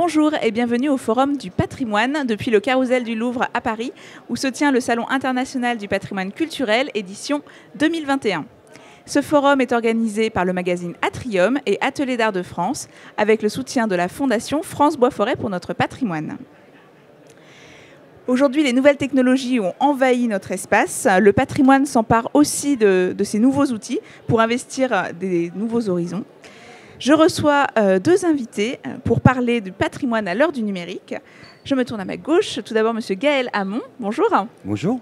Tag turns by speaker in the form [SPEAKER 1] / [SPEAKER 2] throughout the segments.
[SPEAKER 1] Bonjour et bienvenue au Forum du patrimoine depuis le Carrousel du Louvre à Paris où se tient le Salon international du patrimoine culturel édition 2021. Ce forum est organisé par le magazine Atrium et Ateliers d'Art de France avec le soutien de la Fondation France Bois-Forêt pour notre patrimoine. Aujourd'hui, les nouvelles technologies ont envahi notre espace. Le patrimoine s'empare aussi de ces nouveaux outils pour investir des nouveaux horizons. Je reçois deux invités pour parler du patrimoine à l'heure du numérique. Je me tourne à ma gauche. Tout d'abord, Monsieur Gaël Hamon. Bonjour.
[SPEAKER 2] Bonjour.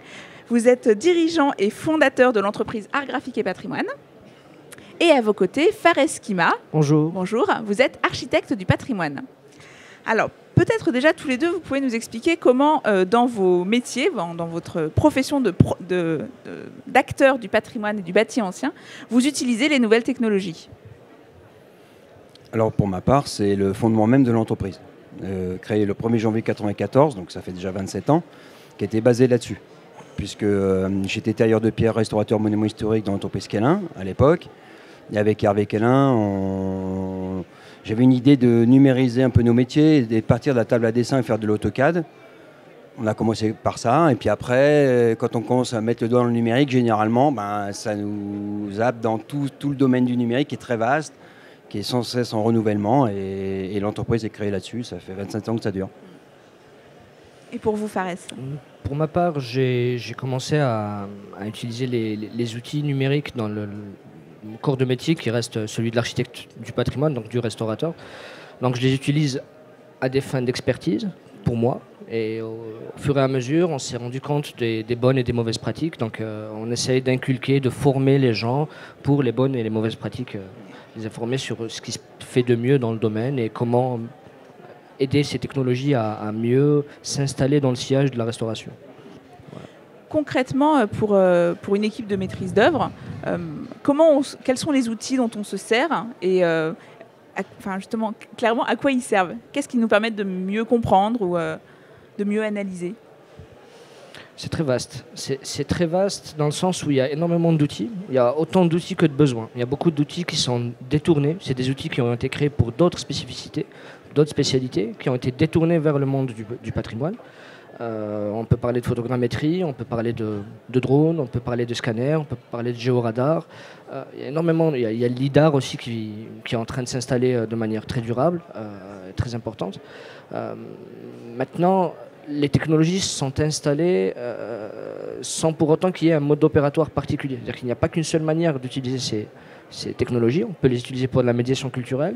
[SPEAKER 1] Vous êtes dirigeant et fondateur de l'entreprise Art Graphique et Patrimoine. Et à vos côtés, Fares Kima.
[SPEAKER 3] Bonjour.
[SPEAKER 1] Bonjour. Vous êtes architecte du patrimoine. Alors, peut-être déjà tous les deux, vous pouvez nous expliquer comment, dans vos métiers, dans votre profession d'acteur du patrimoine et du bâti ancien, vous utilisez les nouvelles technologies.
[SPEAKER 2] Alors pour ma part, c'est le fondement même de l'entreprise. Créé le 1er janvier 1994, donc ça fait déjà 27 ans, qui était basé là-dessus. Puisque j'étais tailleur de pierre, restaurateur monument historique dans l'entreprise Quellin à l'époque. Et avec Hervé Quellin, j'avais une idée de numériser un peu nos métiers, et de partir de la table à dessin et faire de l'AutoCAD. On a commencé par ça, et puis après, quand on commence à mettre le doigt dans le numérique, généralement, ça nous zappe dans tout le domaine du numérique qui est très vaste, qui est sans cesse en renouvellement, et l'entreprise est créée là-dessus. Ça fait 25 ans que ça dure.
[SPEAKER 1] Et pour vous, Fares?
[SPEAKER 3] Pour ma part, j'ai commencé à utiliser les outils numériques dans le corps de métier qui reste celui de l'architecte du patrimoine, donc du restaurateur. Donc je les utilise à des fins d'expertise, pour moi. Et au fur et à mesure, on s'est rendu compte des bonnes et des mauvaises pratiques. Donc on essaye d'inculquer, de former les gens pour les bonnes et les mauvaises pratiques, les informer sur ce qui se fait de mieux dans le domaine et comment aider ces technologies à mieux s'installer dans le sillage de la restauration. Voilà.
[SPEAKER 1] Concrètement, pour une équipe de maîtrise d'œuvre, quels sont les outils dont on se sert et justement, clairement, à quoi ils servent? Qu'est-ce qui nous permet de mieux comprendre ou de mieux analyser?
[SPEAKER 3] C'est très vaste. C'est très vaste dans le sens où il y a énormément d'outils. Il y a autant d'outils que de besoins. Il y a beaucoup d'outils qui sont détournés. C'est des outils qui ont été créés pour d'autres spécificités, d'autres spécialités, qui ont été détournés vers le monde du patrimoine. On peut parler de photogrammétrie, on peut parler de drones, on peut parler de scanners, on peut parler de géoradar. Il y a énormément. Il y a le LIDAR aussi qui est en train de s'installer de manière très durable, très importante. Maintenant, les technologies sont installées sans pour autant qu'il y ait un mode opératoire particulier. C'est-à-dire qu'il n'y a pas qu'une seule manière d'utiliser ces technologies. On peut les utiliser pour de la médiation culturelle,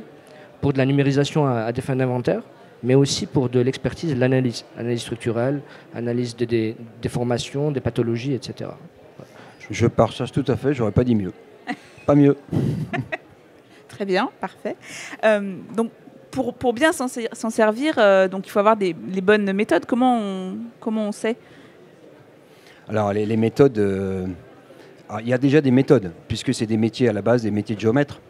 [SPEAKER 3] pour de la numérisation à des fins d'inventaire, mais aussi pour de l'expertise, l'analyse structurelle, analyse des formations, des pathologies, etc.
[SPEAKER 2] Je partage tout à fait, j'aurais pas dit mieux. Pas mieux.
[SPEAKER 1] Très bien, parfait. Donc, pour bien s'en servir, donc il faut avoir les bonnes méthodes. Comment on sait?
[SPEAKER 2] Alors les méthodes, il y a déjà des méthodes, puisque c'est des métiers à la base, des métiers de géomètres.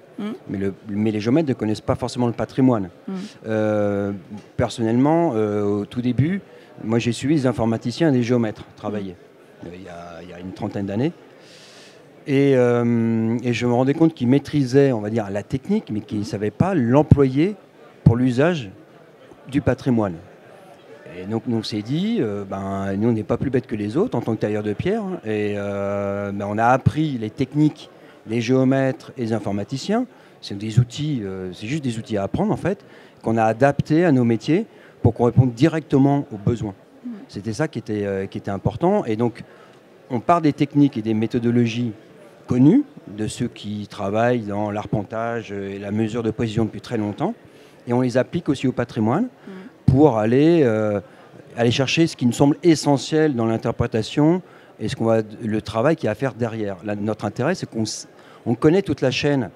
[SPEAKER 2] Mais les géomètres ne connaissent pas forcément le patrimoine. Personnellement, au tout début, moi j'ai suivi des informaticiens et des géomètres travailler il y a une trentaine d'années. Et je me rendais compte qu'ils maîtrisaient, on va dire, la technique, mais qu'ils ne savaient pas l'employer pour l'usage du patrimoine. Et donc on s'est dit, nous on n'est pas plus bêtes que les autres en tant que tailleurs de pierre. Et on a appris les techniques des géomètres et des informaticiens. C'est des outils, c'est juste des outils à apprendre en fait, qu'on a adaptés à nos métiers pour qu'on réponde directement aux besoins. C'était ça qui était important. Et donc on part des techniques et des méthodologies connues de ceux qui travaillent dans l'arpentage et la mesure de précision depuis très longtemps. Et on les applique aussi au patrimoine pour aller chercher ce qui nous semble essentiel dans l'interprétation et le travail qu'il y a à faire derrière. Là, notre intérêt, c'est qu'on connaît toute la chaîne,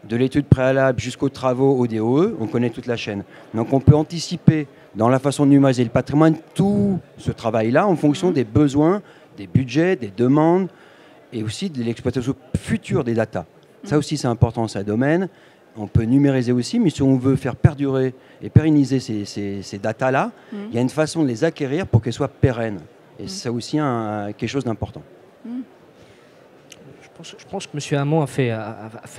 [SPEAKER 2] de l'étude préalable jusqu'aux travaux au DOE, on connaît toute la chaîne. Donc on peut anticiper dans la façon de numériser le patrimoine tout ce travail-là en fonction des besoins, des budgets, des demandes et aussi de l'exploitation future des datas. Ça aussi, c'est important, c'est un domaine. On peut numériser aussi, mais si on veut faire perdurer et pérenniser ces datas-là, il y a une façon de les acquérir pour qu'elles soient pérennes. Et c'est aussi quelque chose d'important.
[SPEAKER 3] Je pense que M. Hamon a fait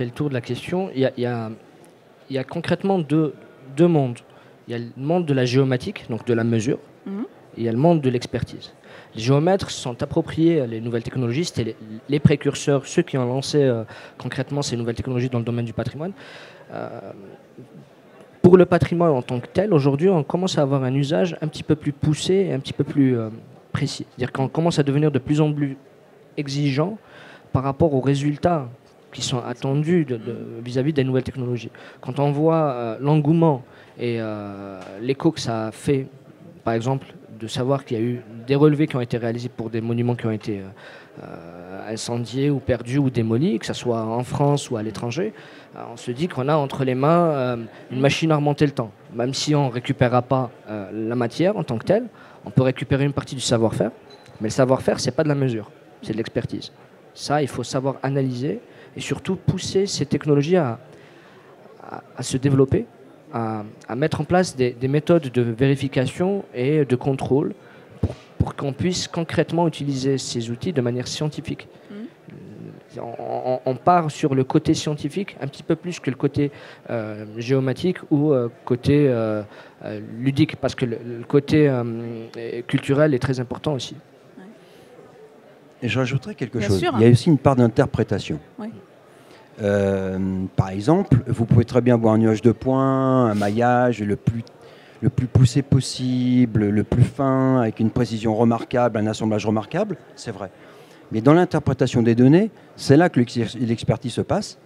[SPEAKER 3] le tour de la question. Il y a concrètement deux mondes. Il y a le monde de la géomatique, donc de la mesure, et il y a le monde de l'expertise. Les géomètres se sont appropriés les nouvelles technologies, c'était les précurseurs, ceux qui ont lancé concrètement ces nouvelles technologies dans le domaine du patrimoine. Pour le patrimoine en tant que tel, aujourd'hui, on commence à avoir un usage un petit peu plus poussé et un petit peu plus précis. C'est-à-dire qu'on commence à devenir de plus en plus exigeant par rapport aux résultats qui sont attendus vis-à-vis des nouvelles technologies. Quand on voit l'engouement et l'écho que ça a fait, par exemple, de savoir qu'il y a eu des relevés qui ont été réalisés pour des monuments qui ont été incendiés ou perdus ou démolis, que ce soit en France ou à l'étranger, on se dit qu'on a entre les mains une machine à remonter le temps. Même si on ne récupérera pas la matière en tant que telle, on peut récupérer une partie du savoir-faire, mais le savoir-faire, ce n'est pas de la mesure, c'est de l'expertise. Ça, il faut savoir analyser et surtout pousser ces technologies à se développer, à mettre en place des méthodes de vérification et de contrôle pour qu'on puisse concrètement utiliser ces outils de manière scientifique. On part sur le côté scientifique un petit peu plus que le côté géomatique ou côté ludique, parce que le côté culturel est très important aussi.
[SPEAKER 2] Et je rajouterais quelque
[SPEAKER 1] Bien
[SPEAKER 2] chose.
[SPEAKER 1] sûr.
[SPEAKER 2] Il y a aussi une part d'interprétation.
[SPEAKER 1] Oui.
[SPEAKER 2] Par exemple, vous pouvez très bien voir un nuage de points, un maillage le plus poussé possible, le plus fin, avec une précision remarquable, un assemblage remarquable, c'est vrai. Mais dans l'interprétation des données, c'est là que l'expertise se passe.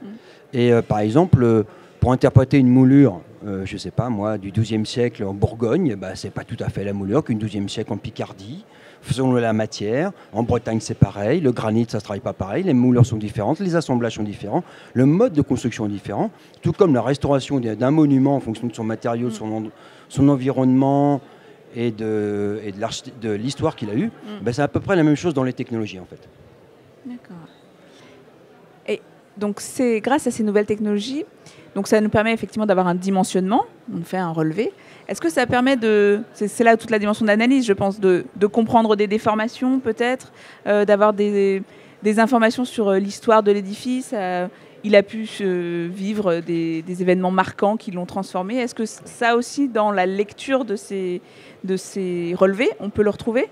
[SPEAKER 2] Et par exemple, pour interpréter une moulure, je ne sais pas moi, du XIIe siècle en Bourgogne, ce n'est pas tout à fait la moulure qu'une XIIe siècle en Picardie. Selon la matière, en Bretagne c'est pareil, le granit ça ne se travaille pas pareil, les moulures sont différentes, les assemblages sont différents, le mode de construction est différent, tout comme la restauration d'un monument en fonction de son matériau, de son environnement et de l'histoire qu'il a eue, c'est à peu près la même chose dans les technologies en fait.
[SPEAKER 1] D'accord. Et donc c'est grâce à ces nouvelles technologies, donc ça nous permet effectivement d'avoir un dimensionnement, on fait un relevé. Est-ce que ça permet c'est là toute la dimension d'analyse, je pense, de comprendre des déformations peut-être, d'avoir des informations sur l'histoire de l'édifice, il a pu vivre des événements marquants qui l'ont transformé. Est-ce que ça aussi, dans la lecture de ces relevés, on peut le retrouver ?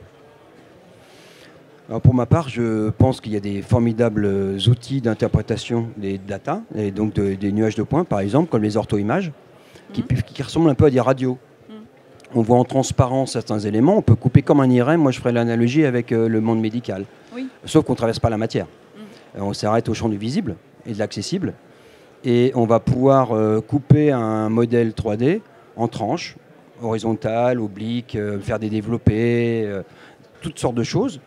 [SPEAKER 2] Alors pour ma part, je pense qu'il y a des formidables outils d'interprétation des data, et donc des nuages de points, par exemple, comme les orthoimages, qui ressemblent un peu à des radios. On voit en transparence certains éléments, on peut couper comme un IRM. Moi, je ferais l'analogie avec le monde médical. Oui. Sauf qu'on ne traverse pas la matière. On s'arrête au champ du visible et de l'accessible. Et on va pouvoir couper un modèle 3D en tranches, horizontales, obliques, faire des développés, toutes sortes de choses,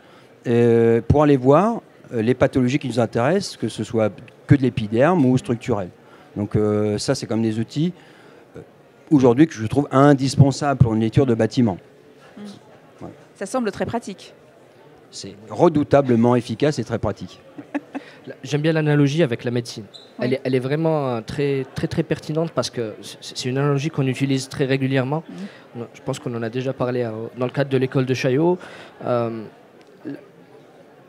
[SPEAKER 2] pour aller voir les pathologies qui nous intéressent, que ce soit que de l'épiderme ou structurel. Donc ça, c'est comme des outils aujourd'hui que je trouve indispensable pour une lecture de bâtiment. Voilà.
[SPEAKER 1] Ça semble très pratique.
[SPEAKER 2] C'est redoutablement efficace et très pratique.
[SPEAKER 3] J'aime bien l'analogie avec la médecine.
[SPEAKER 1] Oui.
[SPEAKER 3] Elle est vraiment très, très, très pertinente parce que c'est une analogie qu'on utilise très régulièrement. Je pense qu'on en a déjà parlé dans le cadre de l'école de Chaillot.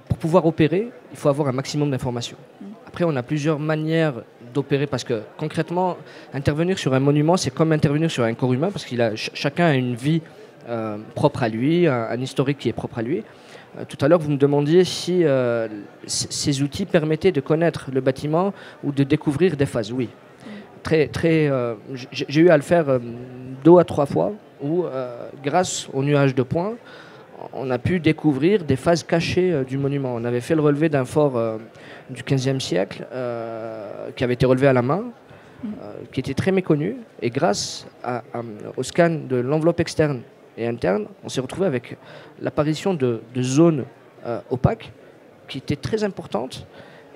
[SPEAKER 3] Pour pouvoir opérer, il faut avoir un maximum d'informations. Après, on a plusieurs manières d'opérer parce que concrètement, intervenir sur un monument, c'est comme intervenir sur un corps humain parce qu'il a chacun a une vie propre à lui, un historique qui est propre à lui. Tout à l'heure, vous me demandiez si ces outils permettaient de connaître le bâtiment ou de découvrir des phases. Oui. J'ai eu à le faire 2 à 3 fois où, grâce au nuage de points, on a pu découvrir des phases cachées du monument. On avait fait le relevé d'un fort du XVe siècle qui avait été relevé à la main, qui était très méconnu. Et grâce au scan de l'enveloppe externe et interne, on s'est retrouvé avec l'apparition de zones opaques qui étaient très importantes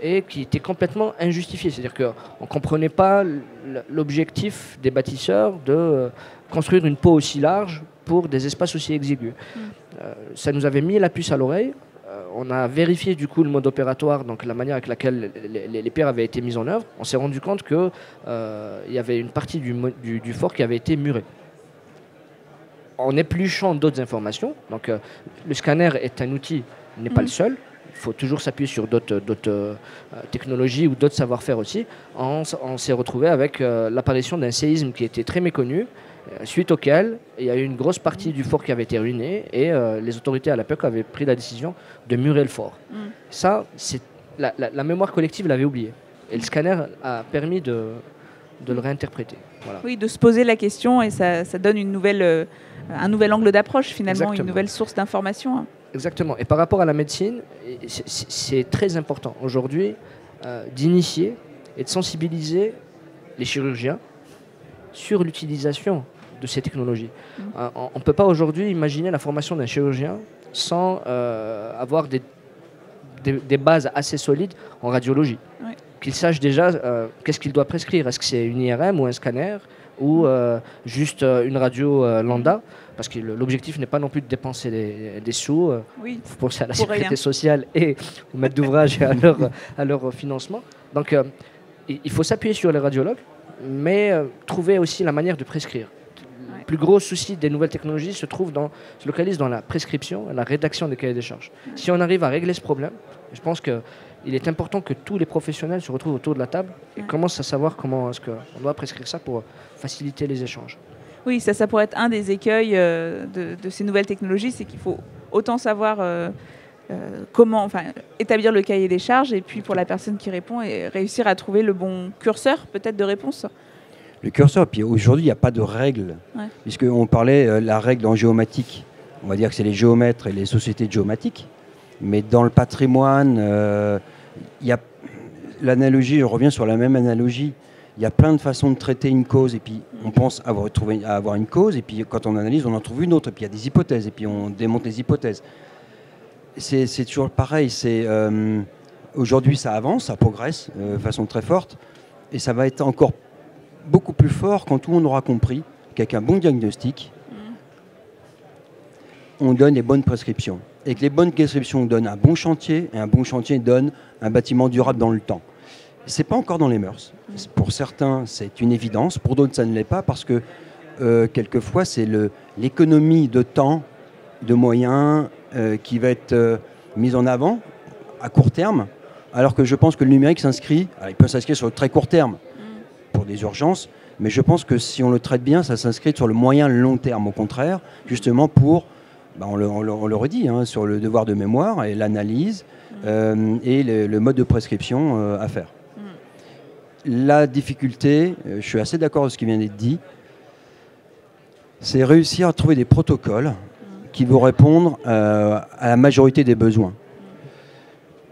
[SPEAKER 3] et qui étaient complètement injustifiées. C'est-à-dire qu'on ne comprenait pas l'objectif des bâtisseurs de construire une peau aussi large pour des espaces aussi exigus. Ça nous avait mis la puce à l'oreille. On a vérifié du coup le mode opératoire, donc la manière avec laquelle les pierres avaient été mises en œuvre. On s'est rendu compte qu'il y avait une partie du fort qui avait été murée. En épluchant d'autres informations, donc le scanner est un outil, n'est pas le seul. Il faut toujours s'appuyer sur d'autres technologies ou d'autres savoir-faire aussi. On s'est retrouvé avec l'apparition d'un séisme qui était très méconnu suite auquel il y a eu une grosse partie du fort qui avait été ruinée et les autorités à l'époque avaient pris la décision de murer le fort. Ça, la mémoire collective l'avait oublié. Et le scanner a permis de le réinterpréter. Voilà.
[SPEAKER 1] Oui, de se poser la question et ça donne un nouvel angle d'approche finalement,
[SPEAKER 3] Exactement.
[SPEAKER 1] une nouvelle source d'information.
[SPEAKER 3] Exactement. Et par rapport à la médecine, c'est très important aujourd'hui d'initier et de sensibiliser les chirurgiens sur l'utilisation de ces technologies. On ne peut pas aujourd'hui imaginer la formation d'un chirurgien sans avoir des bases assez solides en radiologie. Oui. Qu'il sache déjà qu'est-ce qu'il doit prescrire. Est-ce que c'est une IRM ou un scanner ou juste une radio lambda, parce que l'objectif n'est pas non plus de dépenser des sous pour penser à la sécurité sociale et aux maîtres d'ouvrage et à leur financement. Donc il faut s'appuyer sur les radiologues, mais trouver aussi la manière de prescrire. Le plus gros souci des nouvelles technologies se localise dans la prescription et la rédaction des cahiers des charges. Si on arrive à régler ce problème, je pense qu'il est important que tous les professionnels se retrouvent autour de la table et commencent à savoir comment est-ce qu'on doit prescrire ça pour faciliter les échanges.
[SPEAKER 1] Oui, ça pourrait être un des écueils de ces nouvelles technologies, c'est qu'il faut autant savoir comment établir le cahier des charges et puis pour la personne qui répond et réussir à trouver le bon curseur peut-être de réponse.
[SPEAKER 2] Le curseur, puis aujourd'hui il n'y a pas de règle, puisqu'on parlait la règle en géomatique, on va dire que c'est les géomètres et les sociétés de géomatique, mais dans le patrimoine, il y a l'analogie, je reviens sur la même analogie, il y a plein de façons de traiter une cause, et puis on pense avoir une cause, et puis quand on analyse, on en trouve une autre, et puis il y a des hypothèses, et puis on démonte les hypothèses. C'est toujours pareil, aujourd'hui ça avance, ça progresse de façon très forte, et ça va être encore beaucoup plus fort quand tout le monde aura compris qu'avec un bon diagnostic, on donne les bonnes prescriptions. Et que les bonnes prescriptions donnent un bon chantier, et un bon chantier donne un bâtiment durable dans le temps. Ce n'est pas encore dans les mœurs. Pour certains, c'est une évidence. Pour d'autres, ça ne l'est pas parce que quelquefois, c'est l'économie de temps, de moyens qui va être mise en avant à court terme, alors que je pense que le numérique s'inscrit, il peut s'inscrire sur le très court terme pour des urgences, mais je pense que si on le traite bien, ça s'inscrit sur le moyen long terme, au contraire, justement pour, on le redit, sur le devoir de mémoire et l'analyse et le mode de prescription à faire. La difficulté, je suis assez d'accord avec ce qui vient d'être dit, c'est réussir à trouver des protocoles qui vont répondre à la majorité des besoins.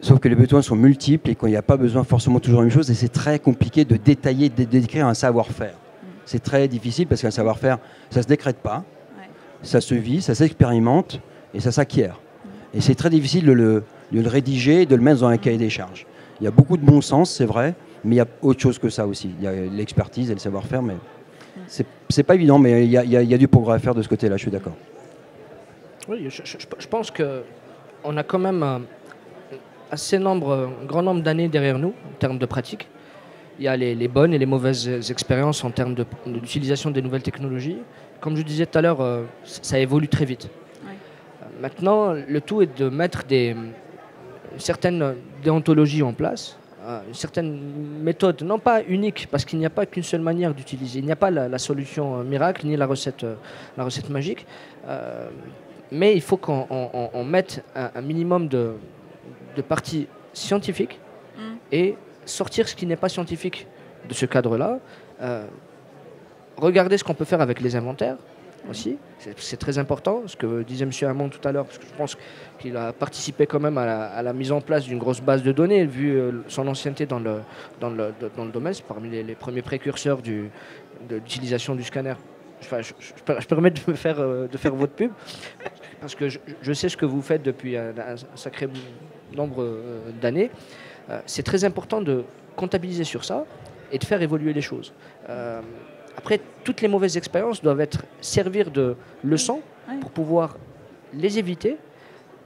[SPEAKER 2] Sauf que les besoins sont multiples et qu'il n'y a pas besoin forcément toujours de la même chose, et c'est très compliqué de détailler, de décrire un savoir-faire. C'est très difficile parce qu'un savoir-faire, ça ne se décrète pas, ça se vit, ça s'expérimente et ça s'acquiert. Et c'est très difficile de le rédiger et de le mettre dans un cahier des charges. Il y a beaucoup de bon sens, c'est vrai, mais il y a autre chose que ça aussi. Il y a l'expertise et le savoir-faire, mais c'est pas évident, mais il y a du progrès à faire de ce côté-là, je suis d'accord.
[SPEAKER 3] Oui, je pense qu'on a quand même un grand nombre d'années derrière nous en termes de pratique. Il y a les bonnes et les mauvaises expériences en termes d'utilisation des nouvelles technologies. Comme je disais tout à l'heure, ça évolue très vite. Ouais. Maintenant, le tout est de mettre certaines déontologies en place, une certaine méthode, non pas unique, parce qu'il n'y a pas qu'une seule manière d'utiliser. Il n'y a pas la solution miracle, ni la recette magique. Mais il faut qu'on mette un minimum de parties scientifiques et sortir ce qui n'est pas scientifique de ce cadre-là. Regarder ce qu'on peut faire avec les inventaires aussi, c'est très important, ce que disait M. Hamon tout à l'heure, parce que je pense qu'il a participé quand même à la mise en place d'une grosse base de données, vu son ancienneté dans le domaine, c'est parmi les premiers précurseurs de l'utilisation du scanner. Je permets de faire votre pub, parce que je sais ce que vous faites depuis un sacré nombre d'années. C'est très important de comptabiliser sur ça et de faire évoluer les choses. Après, toutes les mauvaises expériences doivent servir de leçon pour pouvoir les éviter.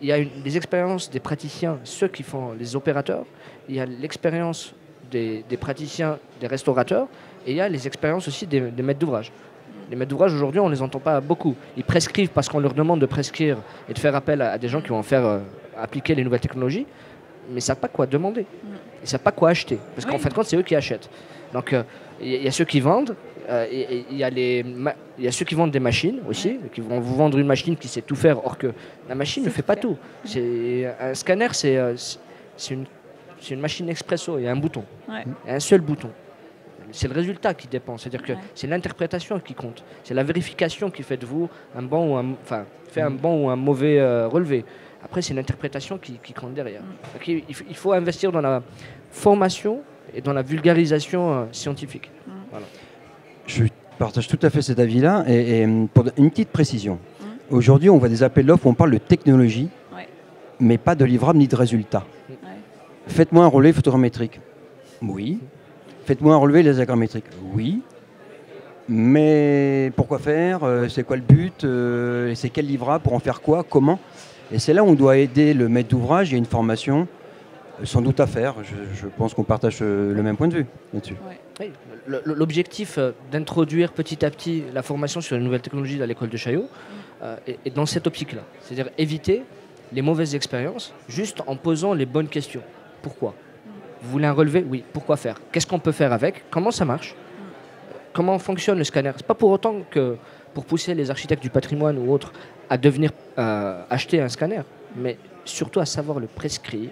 [SPEAKER 3] Il y a des expériences des praticiens, ceux qui font les opérateurs. Il y a l'expérience des praticiens, des restaurateurs. Et il y a les expériences aussi des maîtres d'ouvrage. Les maîtres d'ouvrage, aujourd'hui, on ne les entend pas beaucoup. Ils prescrivent parce qu'on leur demande de prescrire et de faire appel à des gens qui vont faire appliquer les nouvelles technologies. Mais ils ne savent pas quoi demander. Ils ne savent pas quoi acheter. Parce qu'en fin de compte, c'est eux qui achètent. Donc, il y a ceux qui vendent, Il y a ceux qui vendent des machines aussi, qui vont vous vendre une machine qui sait tout faire, or que la machine ne fait pas tout. Un scanner, c'est une machine expresso, il y a un bouton, il y a un seul bouton. C'est le résultat qui dépend, c'est-à-dire que c'est l'interprétation qui compte. C'est la vérification qui fait de vous un bon ou un mauvais relevé. Après, c'est l'interprétation qui compte derrière. Donc, il faut investir dans la formation et dans la vulgarisation scientifique. Voilà.
[SPEAKER 2] Je partage tout à fait cet avis-là. Et pour une petite précision, aujourd'hui, on voit des appels d'offres où on parle de technologie, mais pas de livrable ni de résultat. Faites-moi un relevé photogrammétrique. Oui. Faites-moi un relevé lasergrammétrique. Oui. Mais pourquoi faire? C'est quoi le but? C'est quel livrable? Pour en faire quoi? Comment? Et c'est là où on doit aider le maître d'ouvrage. Il y a une formation sans doute à faire. Je pense qu'on partage le même point de vue là-dessus.
[SPEAKER 3] Oui. L'objectif d'introduire petit à petit la formation sur les nouvelles technologies à l'école de Chaillot est dans cette optique-là. C'est-à-dire éviter les mauvaises expériences juste en posant les bonnes questions. Pourquoi? Vous voulez un relevé? Oui. Pourquoi faire? Qu'est-ce qu'on peut faire avec? Comment ça marche? Comment fonctionne le scanner? C'est pas pour autant que pour pousser les architectes du patrimoine ou autres à devenir acheter un scanner, mais surtout à savoir le prescrire,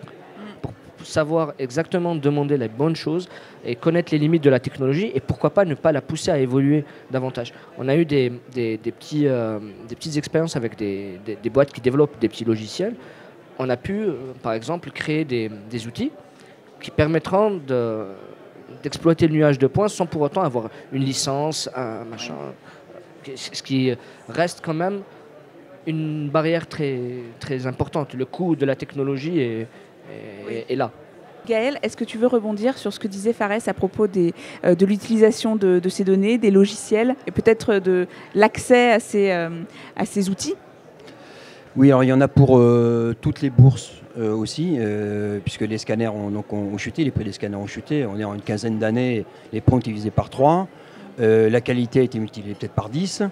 [SPEAKER 3] pour savoir exactement demander les bonnes choses et connaître les limites de la technologie et pourquoi pas ne pas la pousser à évoluer davantage. On a eu des petites expériences avec des boîtes qui développent des petits logiciels. On a pu, par exemple, créer des outils qui permettront d'exploiter le nuage de points sans pour autant avoir une licence, un machin, ce qui reste quand même une barrière très, très importante. Le coût de la technologie est là.
[SPEAKER 1] Gaël, est-ce que tu veux rebondir sur ce que disait Fares à propos de l'utilisation de ces données, des logiciels et peut-être de l'accès à ces outils?
[SPEAKER 2] Oui, alors il y en a pour toutes les bourses aussi, puisque les scanners ont chuté, les prix des scanners ont chuté. On est en une quinzaine d'années, les prix ont été divisés par 3. La qualité a été multipliée peut-être par 10,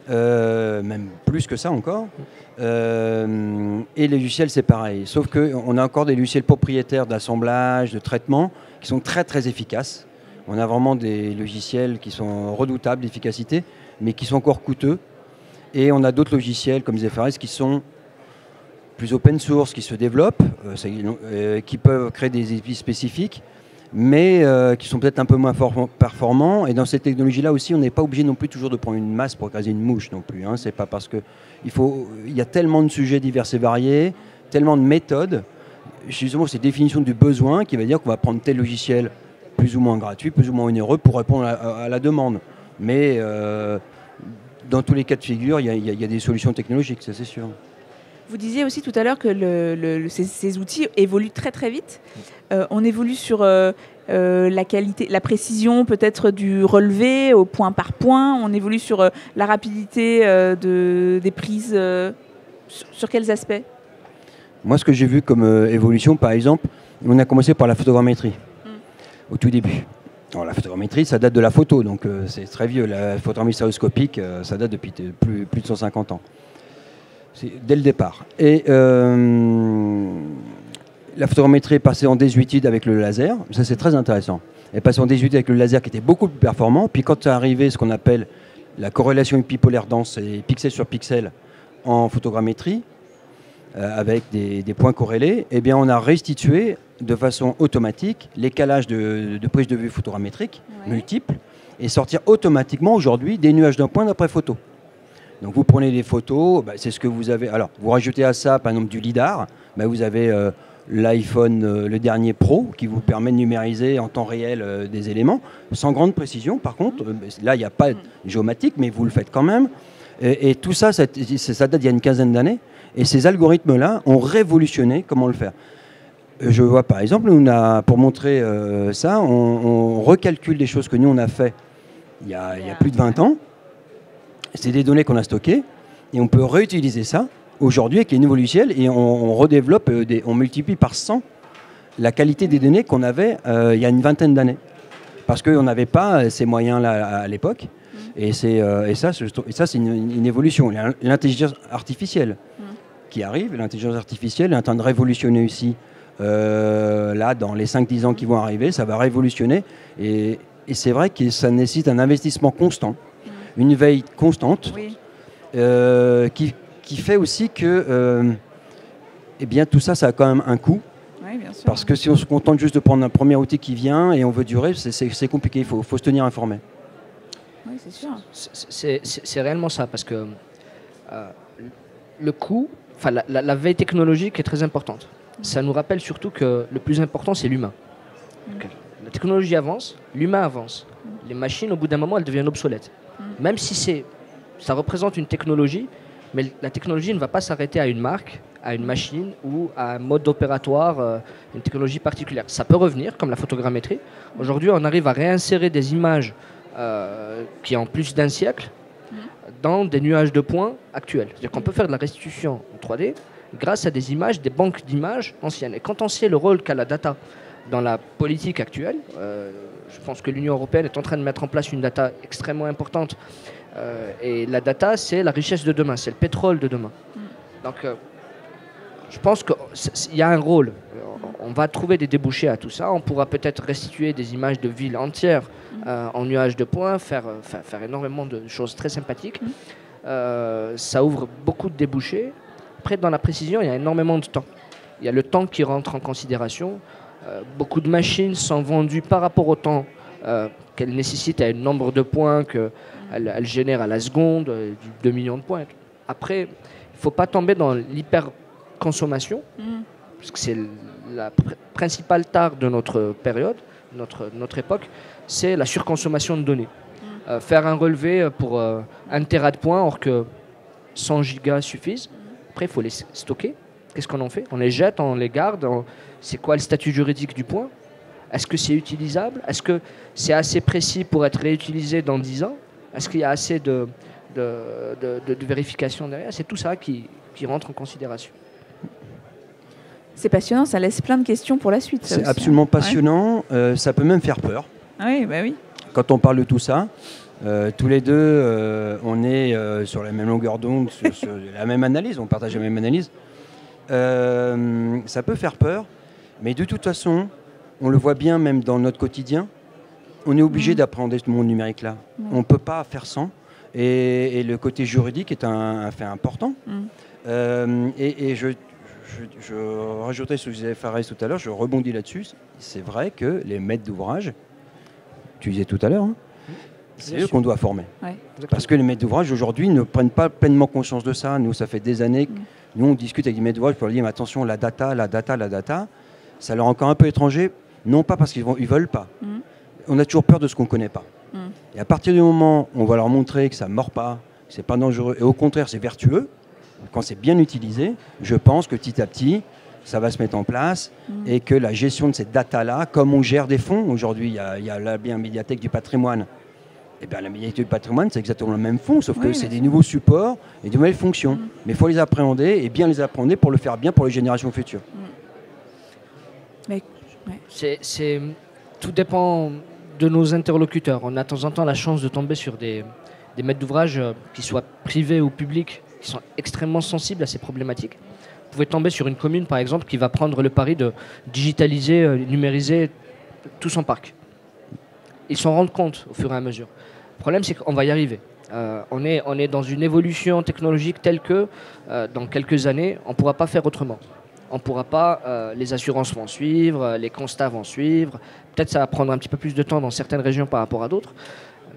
[SPEAKER 2] même plus que ça encore. Et les logiciels, c'est pareil. Sauf qu'on a encore des logiciels propriétaires d'assemblage, de traitement, qui sont très très efficaces. On a vraiment des logiciels qui sont redoutables d'efficacité, mais qui sont encore coûteux. Et on a d'autres logiciels, comme disait Fares, qui sont plus open source, qui se développent, qui peuvent créer des épices spécifiques, mais qui sont peut-être un peu moins performants. Et dans cette technologie-là aussi, on n'est pas obligé non plus toujours de prendre une masse pour écraser une mouche non plus. Hein. C'est pas parce que il y a tellement de sujets divers et variés, tellement de méthodes, justement cette définition du besoin qui va dire qu'on va prendre tel logiciel plus ou moins gratuit, plus ou moins onéreux pour répondre à la demande. Mais dans tous les cas de figure, il y a des solutions technologiques, ça c'est sûr.
[SPEAKER 1] Vous disiez aussi tout à l'heure que ces outils évoluent très très vite. On évolue sur la qualité, la précision peut-être du relevé au point par point. On évolue sur la rapidité des prises. Sur quels aspects?
[SPEAKER 2] Moi, ce que j'ai vu comme évolution, par exemple, on a commencé par la photogrammétrie au tout début. Alors, la photogrammétrie, ça date de la photo, donc c'est très vieux. La photogrammétrie stéréoscopique, ça date depuis plus de 150 ans. C'est dès le départ. Et la photogrammétrie est passée en désuétude avec le laser. Ça, c'est très intéressant. Elle est passée en désuétude avec le laser qui était beaucoup plus performant. Puis quand est arrivé ce qu'on appelle la corrélation épipolaire dense, et pixel sur pixel en photogrammétrie, avec des points corrélés, eh bien, on a restitué de façon automatique l'écalage de prise de vue photogrammétrique multiples et sortir automatiquement aujourd'hui des nuages d'un point d'après photo. Donc vous prenez des photos, c'est ce que vous avez. Alors vous rajoutez à ça par exemple du lidar, vous avez l'iPhone le dernier Pro qui vous permet de numériser en temps réel des éléments sans grande précision. Par contre, là il n'y a pas de géomatique, mais vous le faites quand même. Et tout ça, ça date d'il y a une quinzaine d'années. Et ces algorithmes-là ont révolutionné comment le faire. Je vois par exemple, pour montrer ça, on recalcule des choses que nous on a fait il y a plus de 20 ans. C'est des données qu'on a stockées et on peut réutiliser ça aujourd'hui avec les nouveaux logiciels et on redéveloppe, on multiplie par 100 la qualité des données qu'on avait il y a une vingtaine d'années. Parce qu'on n'avait pas ces moyens-là à l'époque. Et ça, c'est une évolution. L'intelligence artificielle qui arrive, l'intelligence artificielle est en train de révolutionner aussi. Là, dans les 5-10 ans qui vont arriver, ça va révolutionner. Et Et c'est vrai que ça nécessite un investissement constant, une veille constante,
[SPEAKER 1] Oui.
[SPEAKER 2] qui fait aussi que eh bien, tout ça, ça a quand même un coût.
[SPEAKER 1] Oui, bien sûr.
[SPEAKER 2] Parce que si on se contente juste de prendre un premier outil qui vient et on veut durer, c'est compliqué, il faut se tenir informé.
[SPEAKER 1] Oui, c'est sûr.
[SPEAKER 3] C'est réellement ça, parce que le coût, enfin la veille technologique est très importante. Ça nous rappelle surtout que le plus important, c'est l'humain. La technologie avance, l'humain avance. Les machines, au bout d'un moment, elles deviennent obsolètes. Même si ça représente une technologie, mais la technologie ne va pas s'arrêter à une marque, à une machine ou à un mode opératoire, une technologie particulière. Ça peut revenir, comme la photogrammétrie. Aujourd'hui, on arrive à réinsérer des images qui ont plus d'un siècle dans des nuages de points actuels. C'est-à-dire qu'on peut faire de la restitution en 3D grâce à des images, des banques d'images anciennes. Et quand on sait le rôle qu'a la data dans la politique actuelle, je pense que l'Union européenne est en train de mettre en place une data extrêmement importante. Et la data, c'est la richesse de demain, c'est le pétrole de demain. Donc, je pense qu'il y a un rôle. On va trouver des débouchés à tout ça. On pourra peut-être restituer des images de villes entières en nuages de points, faire énormément de choses très sympathiques. Ça ouvre beaucoup de débouchés. Après, dans la précision, il y a énormément de temps. Il y a le temps qui rentre en considération. Beaucoup de machines sont vendues par rapport au temps qu'elles nécessitent à un nombre de points qu'elles génèrent à la seconde, 2 millions de points. Après, il ne faut pas tomber dans l'hyperconsommation, parce que c'est la principale tare de notre période, notre époque, c'est la surconsommation de données. Faire un relevé pour 1 téra de points, or que 100 gigas suffisent. Après, il faut les stocker. Qu'est-ce qu'on en fait? On les jette, on les garde. C'est quoi le statut juridique du point? Est-ce que c'est utilisable? Est-ce que c'est assez précis pour être réutilisé dans 10 ans? Est-ce qu'il y a assez de vérification derrière? C'est tout ça qui rentre en considération.
[SPEAKER 1] C'est passionnant, ça laisse plein de questions pour la suite.
[SPEAKER 2] C'est absolument passionnant, ça peut même faire peur.
[SPEAKER 1] Oui, bah oui.
[SPEAKER 2] Quand on parle de tout ça, tous les deux, on est sur la même longueur d'onde, sur la même analyse, on partage la même analyse. Ça peut faire peur, mais de toute façon, on le voit bien même dans notre quotidien, on est obligé d'appréhender ce monde numérique-là. On ne peut pas faire sans, et le côté juridique est un fait important. Et je rajouterai ce que disait Fares tout à l'heure, je rebondis là-dessus. C'est vrai que les maîtres d'ouvrage, tu disais tout à l'heure, c'est eux qu'on doit former. Ouais. Parce que les maîtres d'ouvrage aujourd'hui ne prennent pas pleinement conscience de ça. Nous, ça fait des années que nous, on discute avec les maîtres d'ouvrage pour leur dire mais attention, la data, ça leur est encore un peu étranger, non pas parce qu'ils ne veulent pas. On a toujours peur de ce qu'on ne connaît pas. Et à partir du moment où on va leur montrer que ça ne mord pas, que ce n'est pas dangereux, et au contraire, c'est vertueux, quand c'est bien utilisé, je pense que petit à petit, ça va se mettre en place et que la gestion de cette data-là, comme on gère des fonds, aujourd'hui, il y a la médiathèque du patrimoine. Eh bien, la médiathèque du patrimoine, c'est exactement le même fonds, sauf que c'est des nouveaux supports et de nouvelles fonctions. Mais il faut les appréhender et bien les appréhender pour le faire bien pour les générations futures.
[SPEAKER 3] Tout dépend de nos interlocuteurs. On a de temps en temps la chance de tomber sur des maîtres d'ouvrage, qui soient privés ou publics, qui sont extrêmement sensibles à ces problématiques. Vous pouvez tomber sur une commune, par exemple, qui va prendre le pari de digitaliser, numériser tout son parc. Ils s'en rendent compte au fur et à mesure. Le problème, c'est qu'on va y arriver. On est dans une évolution technologique telle que, dans quelques années, on ne pourra pas faire autrement. On ne pourra pas, les assurances vont suivre, les constats vont suivre. Peut-être ça va prendre un petit peu plus de temps dans certaines régions par rapport à d'autres.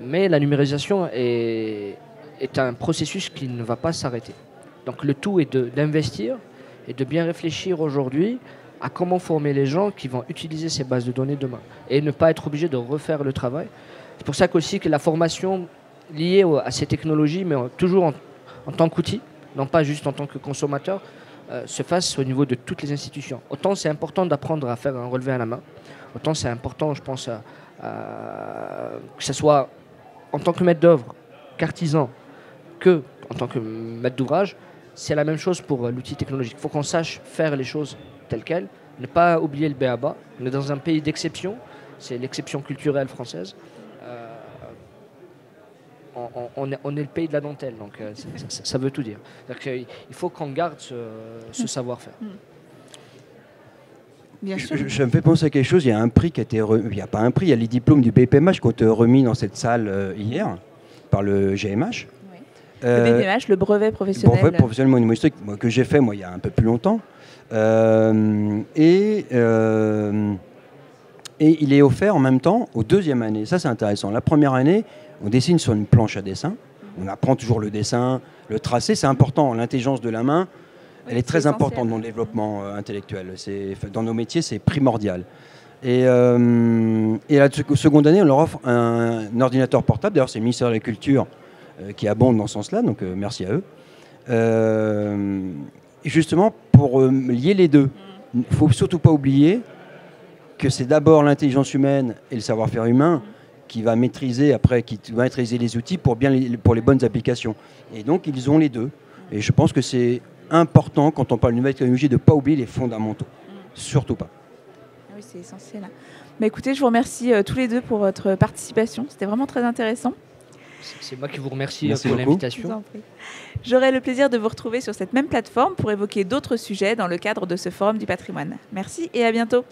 [SPEAKER 3] Mais la numérisation est un processus qui ne va pas s'arrêter. Donc le tout est d'investir et de bien réfléchir aujourd'hui à comment former les gens qui vont utiliser ces bases de données demain et ne pas être obligé de refaire le travail. C'est pour ça qu'aussi que la formation liée à ces technologies, mais toujours en tant qu'outil, non pas juste en tant que consommateur, se fasse au niveau de toutes les institutions. Autant c'est important d'apprendre à faire un relevé à la main, autant c'est important, je pense, que ce soit en tant que maître d'œuvre, qu'artisan, que en tant que maître d'ouvrage, c'est la même chose pour l'outil technologique. Il faut qu'on sache faire les choses telles quelles, ne pas oublier le b.a.-ba. On est dans un pays d'exception, c'est l'exception culturelle française. On est le pays de la dentelle, donc ça veut tout dire. Il faut qu'on garde ce savoir-faire.
[SPEAKER 1] Bien sûr.
[SPEAKER 2] Ça me fait penser à quelque chose. Il y a un prix qui a été il n'y a pas un prix, il y a les diplômes du BPMH qui ont été remis dans cette salle hier par le GMH.
[SPEAKER 1] Oui. Le BPMH, le brevet professionnel.
[SPEAKER 2] Brevet professionnel monument historique, que j'ai fait il y a un peu plus longtemps. Et il est offert en même temps aux deuxième année. Ça, c'est intéressant. La première année, on dessine sur une planche à dessin. On apprend toujours le dessin, le tracé. C'est important. L'intelligence de la main, elle est très importante dans le développement intellectuel. Dans nos métiers, c'est primordial. Et la seconde année, on leur offre un ordinateur portable. D'ailleurs, c'est le ministère de la Culture qui abonde dans ce sens-là. Donc, merci à eux. Justement, pour lier les deux, il ne faut surtout pas oublier que c'est d'abord l'intelligence humaine et le savoir-faire humain qui va maîtriser les outils pour les bonnes applications. Et donc, ils ont les deux. Et je pense que c'est important, quand on parle de nouvelle technologie, de ne pas oublier les fondamentaux. Surtout pas.
[SPEAKER 1] Oui, c'est essentiel. Mais écoutez, je vous remercie tous les deux pour votre participation. C'était vraiment très intéressant.
[SPEAKER 3] C'est moi qui vous remercie
[SPEAKER 2] Merci
[SPEAKER 3] pour
[SPEAKER 2] beaucoup.
[SPEAKER 3] l'invitation.
[SPEAKER 1] J'aurai le plaisir de vous retrouver sur cette même plateforme pour évoquer d'autres sujets dans le cadre de ce Forum du patrimoine. Merci et à bientôt.